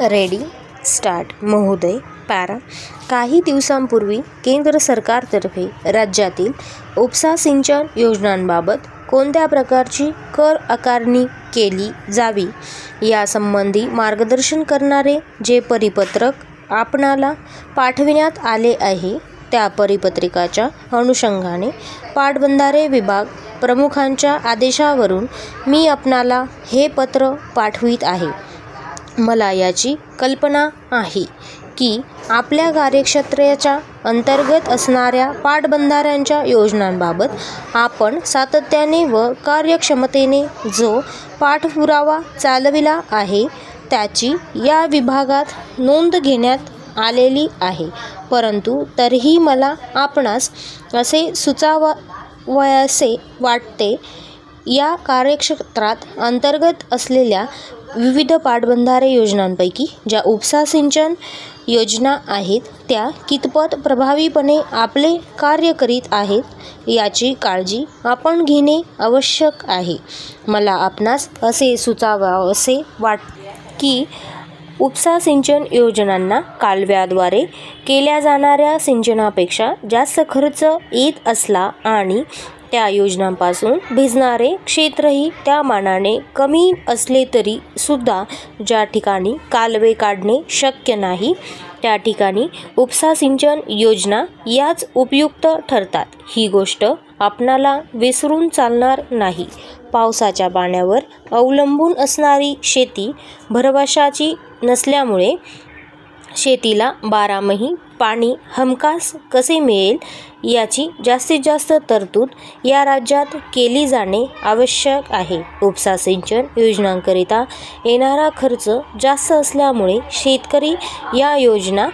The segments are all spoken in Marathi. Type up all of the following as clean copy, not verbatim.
रेडी स्टार्ट महोदय पॅरा. काही दिवसांपूर्वी केंद्र सरकारतर्फे राज्यातील उपसा सिंचन योजनांबाबत कोणत्या प्रकारची कर आकारणी केली जावी यासंबंधी मार्गदर्शन करणारे जे परिपत्रक आपणाला पाठविण्यात आले आहे, त्या परिपत्रकाच्या अनुषंगाने पाटबंधारे विभाग प्रमुखांच्या आदेशावरून मी आपणाला हे पत्र पाठवित आहे. मला याची कल्पना आहे की आपल्या कार्यक्षेत्राच्या अंतर्गत असणाऱ्या पाटबंधाऱ्यांच्या योजनांबाबत आपण सातत्याने व कार्यक्षमतेने जो पाठपुरावा चालविला आहे त्याची या विभागात नोंद घेण्यात आलेली आहे. परंतु तरीही मला आपणास असे सुचवावयासे वाटते, या कार्यक्षेत्रात अंतर्गत असलेल्या विविध पाटबंधारे योजनांपैकी ज्या उपसा सिंचन योजना आहेत त्या कितपत प्रभावीपणे आपले कार्य करीत आहेत याची काळजी आपण घेणे आवश्यक आहे. मला आपणास असे सुचवावयासे वाटते की उपसा सिंचन योजनांना कालव्याद्वारे केल्या जाणाऱ्या सिंचनापेक्षा जास्त खर्च येत असला आणि त्या योजनांपासून भिजणारे क्षेत्रही त्या मानाने कमी असले तरी सुद्धा ज्या ठिकाणी कालवे काढणे शक्य नाही त्या ठिकाणी उपसा सिंचन योजना याच उपयुक्त ठरतात. ही गोष्ट आपणाला विसरून चालणार नाही. पावसाच्या पाण्यावर अवलंबून असणारी शेती भरवशाची नसल्यामुळे शेतीला बारामाही पाणी हमखास कसे मिळेल याची जास्तीत जास्त तरतूद या राज्यात केली जाणे आवश्यक आहे. उपसा सिंचन योजनांकरिता येणारा खर्च जास्त असल्यामुळे शेतकरी या योजना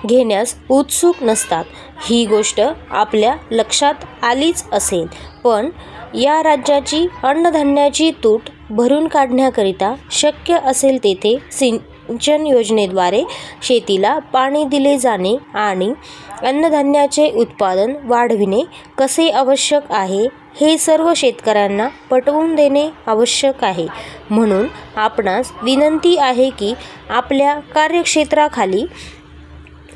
घेण्यास उत्सुक नसतात. ही गोष्ट आपल्या लक्षात आलीच असेल. पण या राज्याची अन्नधान्याची तूट भरून काढण्याकरिता शक्य असेल तेथे सिंचन योजनेद्वारे शेतीला पाणी दिले जाणे आणि अन्नधान्याचे उत्पादन वाढविणे कसे आवश्यक आहे हे सर्व शेतकऱ्यांना पटवून देणे आवश्यक आहे. म्हणून आपणास विनंती आहे की आपल्या कार्यक्षेत्राखाली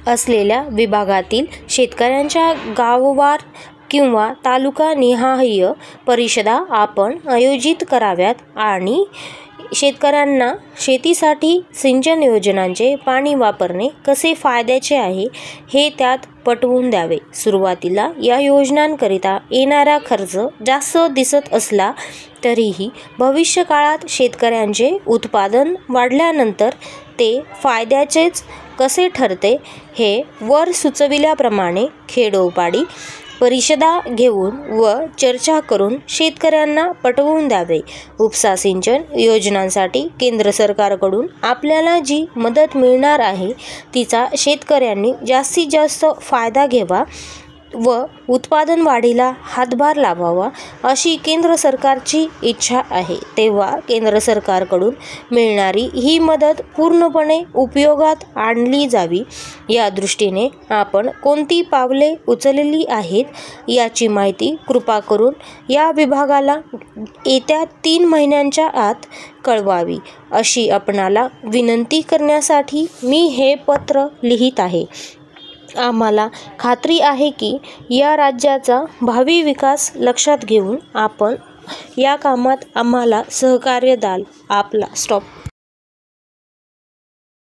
असलेल्या विभागातील शेतकऱ्यांच्या गाववार किंवा तालुकानिहाय परिषदा आपण आयोजित कराव्यात आणि शेतकऱ्यांना शेतीसाठी सिंचन योजनांचे पाणी वापरणे कसे फायद्याचे आहे हे त्यात पटवून द्यावे. सुरुवातीला या योजनांकरिता येणारा खर्च जास्त दिसत असला तरीही भविष्यकाळात शेतकऱ्यांचे उत्पादन वाढल्यानंतर ते फायद्याचेच कसे ठरते हे वर सुचविल्याप्रमाणे खेडोपाडी परिषदा घेऊन व चर्चा करून शेतकऱ्यांना पटवून द्यावे. उपसा सिंचन योजनांसाठी केंद्र सरकारकडून आपल्याला जी मदत मिळणार आहे तिचा शेतकऱ्यांनी जास्तीत जास्त फायदा घ्यावा व उत्पादन वाढीला हातभार लावावा अशी केंद्र सरकारची इच्छा आहे. तेव्हा केंद्र सरकारकडून मिळणारी ही मदत पूर्णपणे उपयोगात आणली जावी. या दृष्टीने आपण कोणती पावले उचलली आहेत याची माहिती कृपा करून या विभागाला येत्या 3 महिन्यांच्या आत कळवावी अशी आपणाला विनंती करण्यासाठी मी हे पत्र लिहित आहे. आम्हाला खात्री आहे की या राज्याचा भावी विकास लक्षात घेऊन आपण या कामात आम्हाला सहकार्य द्याल. आपला स्टॉप.